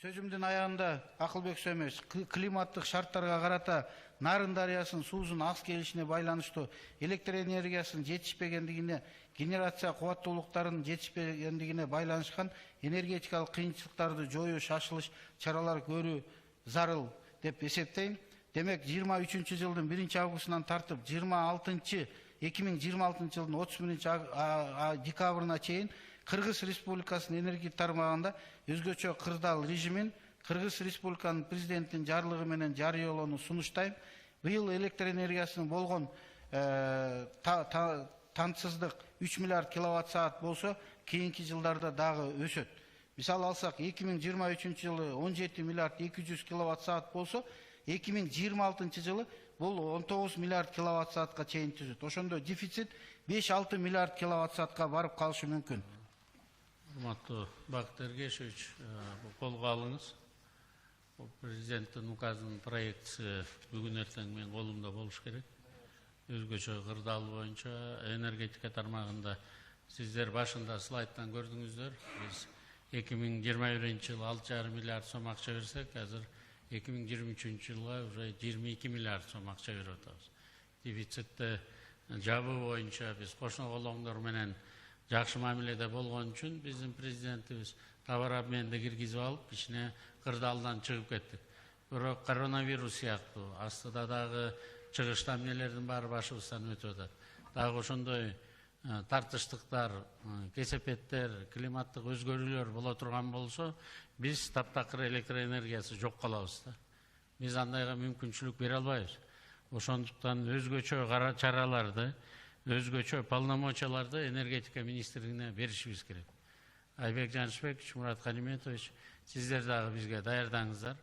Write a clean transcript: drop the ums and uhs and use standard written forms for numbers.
Сөзімдің аяғында Ақылбек Сөмеш климаттық шарттарға қарата Нарын дариясының суызын аз келішіне байланышты электр энергиясының жетішпегендігіне, генерация қуаттылықтарының жетішпегендігіне байланышқан энергетикалық қиыншылықтарды жою шашылыш чаралар көру зарыл деп есептейін. Демек 23 жылдың 1 августынан тартып 2026 жылдың 31 декабрына чейин Кыргыз Республикасының энергия тармағында өзгөчө кырдаал режимин Кыргыз Республиканын президентinin жарлыгы менен жарыялоону сунуштайм. Быйыл электр энергиясынын болгон тансыздык 3 миллиард киловатт саат болсо, кийинки жылдарда дагы өсөт. Мисал алсак, 2023 жылы 17 миллиард 200 киловатт саат болсо, 2026 жылы бул 19 миллиард киловатт саатка чейин түзөт. Ошондо дефицит 5-6 миллиард киловатт саатка барып калышы мүмкүн. Урматтуу Бакыт Эргешевич, колго алыңыз. Президенттин указынын проектisi бүгүн эртең менин колумда болуш керек. Өзгөчө кырдаал боюнча энергетика тармагында сиздер башында слайдтан көрдүңүздөр. Биз 2021 жылы 6,5 миллиард сом акча берсек, азыр 2023 жылга уже 22 миллиард сом акча берип атабыз. Дефицитти жабуу боюнча биз кошуна колоңдор менен жакшы мамиледе болгон үчүн биздин президентибиз товар обменди киргизип алып, ичине кырдаалдан чыгып кеттик. Бирок коронавирус сыяктуу астыда дагы чыгыш эмнелердин баары башыбыздан өтүп атат. Дагы ошондой тартыштыктар, кесепеттер, климаттык өзгөрүүлөр боло турган болсо, биз таптакыр электр энергиясы жок калабыз да. Биз андайга мүмкүнчүлүк бере албайбыз. Ошондуктан өзгөчө кара чараларды, өзгөчө полномочияларды энергетика министрлигине беришибиз керек. Айбек Жанышбекович, Мурат Калиметович, сиздер дагы бизге даярдаңыздар.